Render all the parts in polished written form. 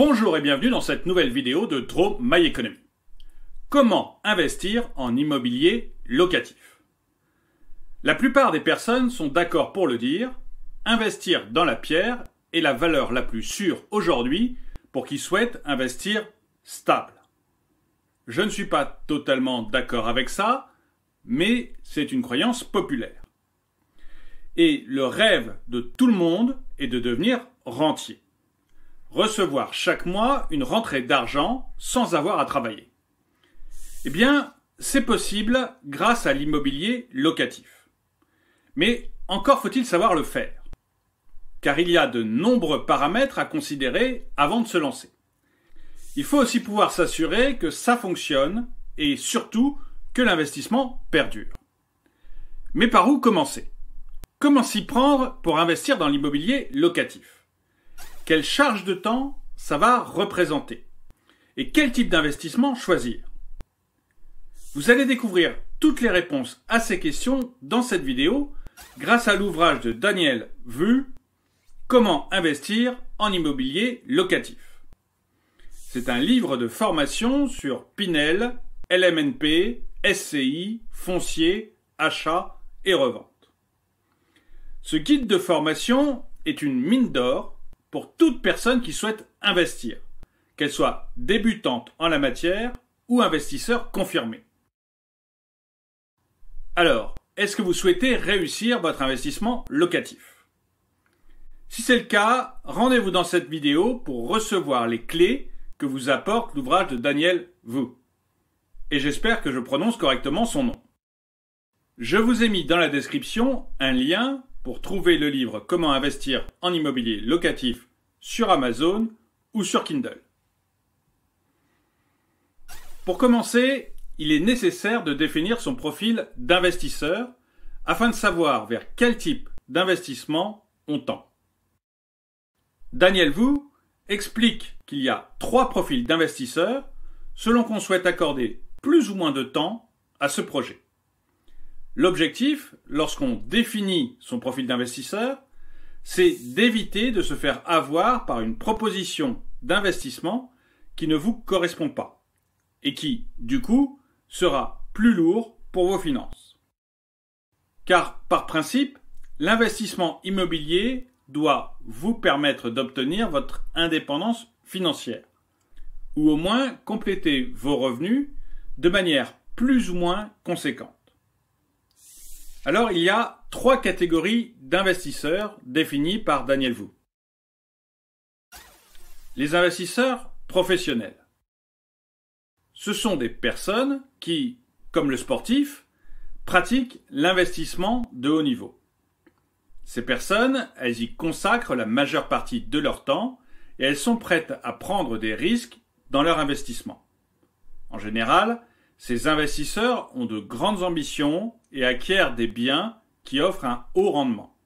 Bonjour et bienvenue dans cette nouvelle vidéo de Draw My Economy. Comment investir en immobilier locatif? La plupart des personnes sont d'accord pour le dire, investir dans la pierre est la valeur la plus sûre aujourd'hui pour qui souhaite investir stable. Je ne suis pas totalement d'accord avec ça, mais c'est une croyance populaire. Et le rêve de tout le monde est de devenir rentier. Recevoir chaque mois une rentrée d'argent sans avoir à travailler. Eh bien, c'est possible grâce à l'immobilier locatif. Mais encore faut-il savoir le faire. Car il y a de nombreux paramètres à considérer avant de se lancer. Il faut aussi pouvoir s'assurer que ça fonctionne et surtout que l'investissement perdure. Mais par où commencer? Comment s'y prendre pour investir dans l'immobilier locatif? Quelle charge de temps ça va représenter? Et quel type d'investissement choisir? Vous allez découvrir toutes les réponses à ces questions dans cette vidéo grâce à l'ouvrage de Daniel Vu, Comment investir en immobilier locatif. C'est un livre de formation sur Pinel, LMNP, SCI, foncier, achat et revente. Ce guide de formation est une mine d'or pour toute personne qui souhaite investir, qu'elle soit débutante en la matière ou investisseur confirmé. Alors, est-ce que vous souhaitez réussir votre investissement locatif? Si c'est le cas, rendez-vous dans cette vidéo pour recevoir les clés que vous apporte l'ouvrage de Daniel Vu. Et j'espère que je prononce correctement son nom. Je vous ai mis dans la description un lien pour trouver le livre Comment investir en immobilier locatif sur Amazon ou sur Kindle. Pour commencer, il est nécessaire de définir son profil d'investisseur afin de savoir vers quel type d'investissement on tend. Daniel Vu explique qu'il y a 3 profils d'investisseurs selon qu'on souhaite accorder plus ou moins de temps à ce projet. L'objectif, lorsqu'on définit son profil d'investisseur, c'est d'éviter de se faire avoir par une proposition d'investissement qui ne vous correspond pas et qui, du coup, sera plus lourd pour vos finances. Car, par principe, l'investissement immobilier doit vous permettre d'obtenir votre indépendance financière ou au moins compléter vos revenus de manière plus ou moins conséquente. Alors, il y a 3 catégories d'investisseurs définies par Daniel Vu. Les investisseurs professionnels. Ce sont des personnes qui, comme le sportif, pratiquent l'investissement de haut niveau. Ces personnes, elles y consacrent la majeure partie de leur temps et elles sont prêtes à prendre des risques dans leur investissement. En général, ces investisseurs ont de grandes ambitions et acquièrent des biens qui offrent un haut rendement.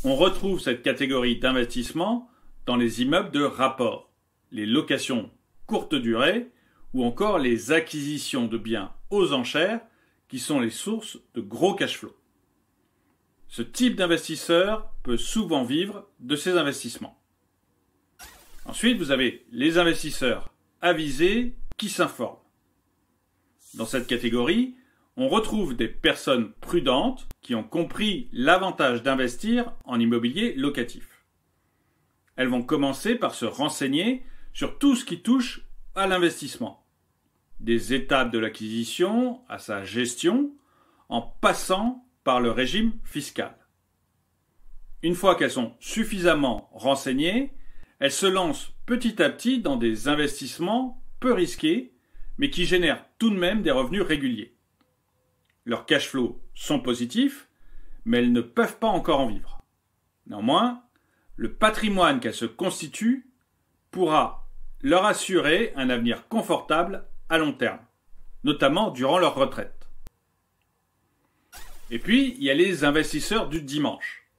On retrouve cette catégorie d'investissement dans les immeubles de rapport, les locations courte durée ou encore les acquisitions de biens aux enchères qui sont les sources de gros cash flow. Ce type d'investisseur peut souvent vivre de ces investissements. Ensuite, vous avez les investisseurs avisés qui s'informent. Dans cette catégorie, on retrouve des personnes prudentes qui ont compris l'avantage d'investir en immobilier locatif. Elles vont commencer par se renseigner sur tout ce qui touche à l'investissement, des étapes de l'acquisition à sa gestion, en passant par le régime fiscal. Une fois qu'elles sont suffisamment renseignées, elles se lancent petit à petit dans des investissements peu risqués, mais qui génèrent tout de même des revenus réguliers. Leurs cash flows sont positifs, mais elles ne peuvent pas encore en vivre. Néanmoins, le patrimoine qu'elles se constituent pourra leur assurer un avenir confortable à long terme, notamment durant leur retraite. Et puis, il y a les investisseurs du dimanche.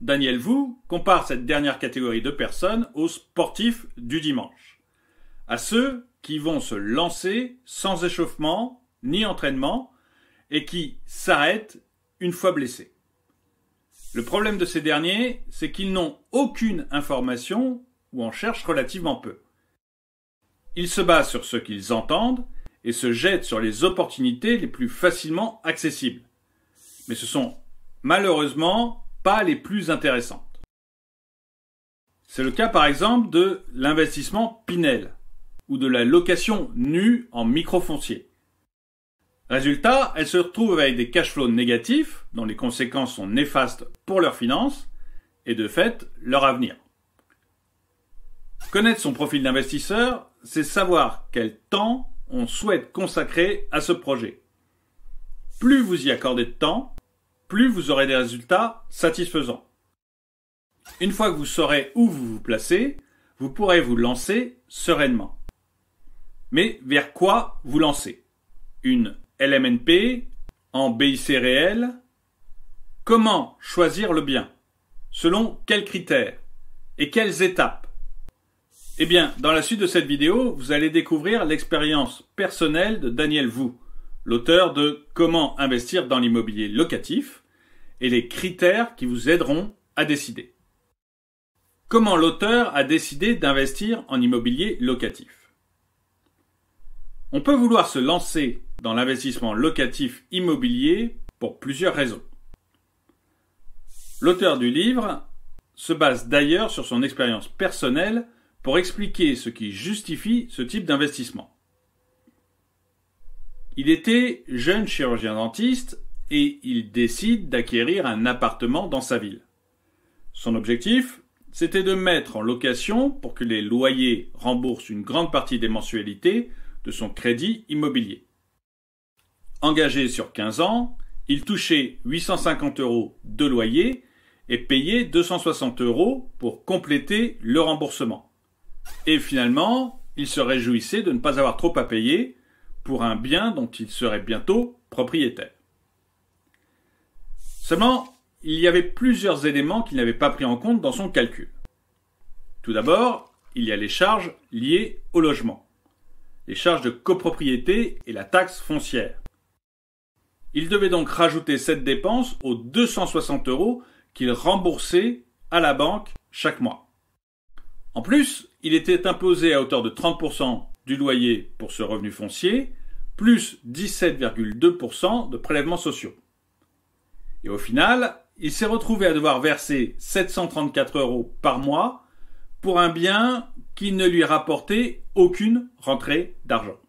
Daniel Vu compare cette dernière catégorie de personnes aux sportifs du dimanche, à ceux qui vont se lancer sans échauffement ni entraînement et qui s'arrêtent une fois blessés. Le problème de ces derniers, c'est qu'ils n'ont aucune information ou en cherchent relativement peu. Ils se basent sur ce qu'ils entendent et se jettent sur les opportunités les plus facilement accessibles. Mais ce sont malheureusement pas les plus intéressantes. C'est le cas par exemple de l'investissement Pinel ou de la location nue en microfoncier. Résultat, elles se retrouvent avec des cash flows négatifs dont les conséquences sont néfastes pour leurs finances et de fait leur avenir. Connaître son profil d'investisseur, c'est savoir quel temps on souhaite consacrer à ce projet. Plus vous y accordez de temps, plus vous aurez des résultats satisfaisants. Une fois que vous saurez où vous vous placez, vous pourrez vous lancer sereinement. Mais vers quoi vous lancer? Une LMNP, en BIC réel? Comment choisir le bien? Selon quels critères? Et quelles étapes? Eh bien, dans la suite de cette vidéo, vous allez découvrir l'expérience personnelle de Daniel Vu, l'auteur de Comment investir dans l'immobilier locatif, et les critères qui vous aideront à décider. Comment l'auteur a décidé d'investir en immobilier locatif? On peut vouloir se lancer dans l'investissement locatif immobilier pour plusieurs raisons. L'auteur du livre se base d'ailleurs sur son expérience personnelle pour expliquer ce qui justifie ce type d'investissement. Il était jeune chirurgien dentiste et il décide d'acquérir un appartement dans sa ville. Son objectif, c'était de mettre en location pour que les loyers remboursent une grande partie des mensualités de son crédit immobilier. Engagé sur 15 ans, il touchait 850 € de loyer et payait 260 € pour compléter le remboursement. Et finalement, il se réjouissait de ne pas avoir trop à payer pour un bien dont il serait bientôt propriétaire. Seulement, il y avait plusieurs éléments qu'il n'avait pas pris en compte dans son calcul. Tout d'abord, il y a les charges liées au logement, les charges de copropriété et la taxe foncière. Il devait donc rajouter cette dépense aux 260 € qu'il remboursait à la banque chaque mois. En plus, il était imposé à hauteur de 30% du loyer pour ce revenu foncier, plus 17,2% de prélèvements sociaux. Et au final, il s'est retrouvé à devoir verser 734 € par mois pour un bien qui ne lui rapportait aucune rentrée d'argent.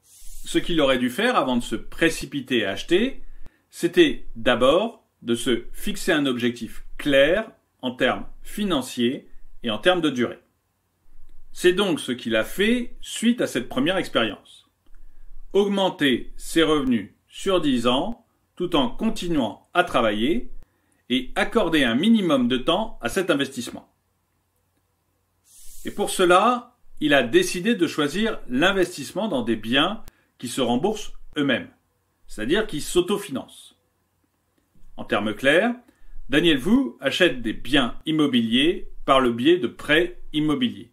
Ce qu'il aurait dû faire avant de se précipiter à acheter, c'était d'abord de se fixer un objectif clair en termes financiers et en termes de durée. C'est donc ce qu'il a fait suite à cette première expérience. Augmenter ses revenus sur 10 ans tout en continuant à travailler et accorder un minimum de temps à cet investissement. Et pour cela, il a décidé de choisir l'investissement dans des biens qui se remboursent eux-mêmes, c'est-à-dire qui s'autofinancent. En termes clairs, Daniel Vu achète des biens immobiliers par le biais de prêts immobiliers.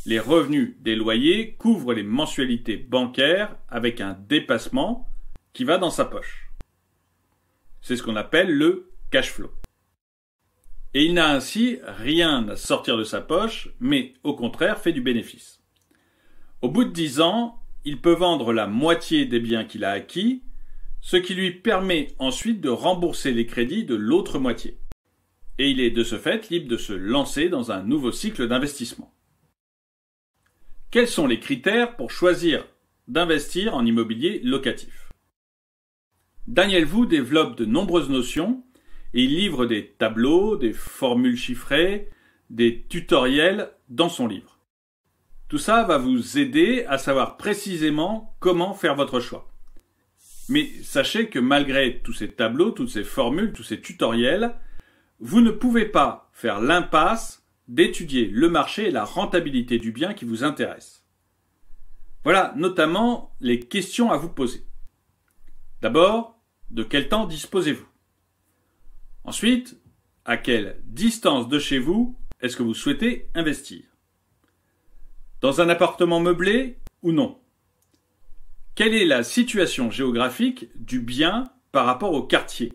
Les revenus des loyers couvrent les mensualités bancaires avec un dépassement qui va dans sa poche. C'est ce qu'on appelle le cash flow. Et il n'a ainsi rien à sortir de sa poche, mais au contraire fait du bénéfice. Au bout de 10 ans, il peut vendre la moitié des biens qu'il a acquis, ce qui lui permet ensuite de rembourser les crédits de l'autre moitié. Et il est de ce fait libre de se lancer dans un nouveau cycle d'investissement. Quels sont les critères pour choisir d'investir en immobilier locatif? Daniel Vu développe de nombreuses notions et il livre des tableaux, des formules chiffrées, des tutoriels dans son livre. Tout ça va vous aider à savoir précisément comment faire votre choix. Mais sachez que malgré tous ces tableaux, toutes ces formules, tous ces tutoriels, vous ne pouvez pas faire l'impasse d'étudier le marché et la rentabilité du bien qui vous intéresse. Voilà notamment les questions à vous poser. D'abord, de quel temps disposez-vous? Ensuite, à quelle distance de chez vous est-ce que vous souhaitez investir? Dans un appartement meublé ou non? Quelle est la situation géographique du bien par rapport au quartier?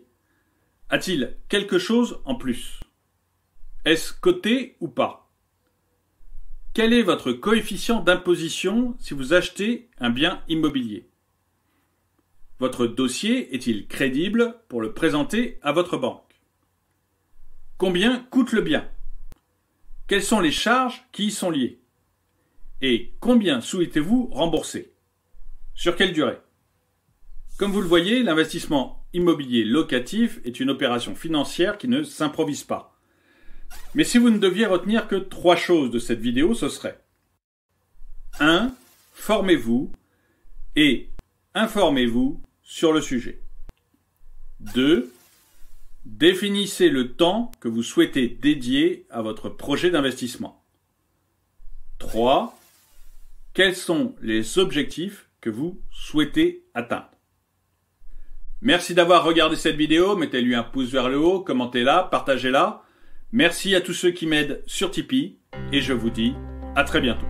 A-t-il quelque chose en plus? Est-ce coté ou pas? Quel est votre coefficient d'imposition si vous achetez un bien immobilier? Votre dossier est-il crédible pour le présenter à votre banque? Combien coûte le bien? Quelles sont les charges qui y sont liées? Et combien souhaitez-vous rembourser? Sur quelle durée? Comme vous le voyez, l'investissement immobilier locatif est une opération financière qui ne s'improvise pas. Mais si vous ne deviez retenir que 3 choses de cette vidéo, ce serait 1. Formez-vous et informez-vous sur le sujet. 2. Définissez le temps que vous souhaitez dédier à votre projet d'investissement. 3. Quels sont les objectifs que vous souhaitez atteindre? Merci d'avoir regardé cette vidéo, mettez-lui un pouce vers le haut, commentez-la, partagez-la. Merci à tous ceux qui m'aident sur Tipeee et je vous dis à très bientôt.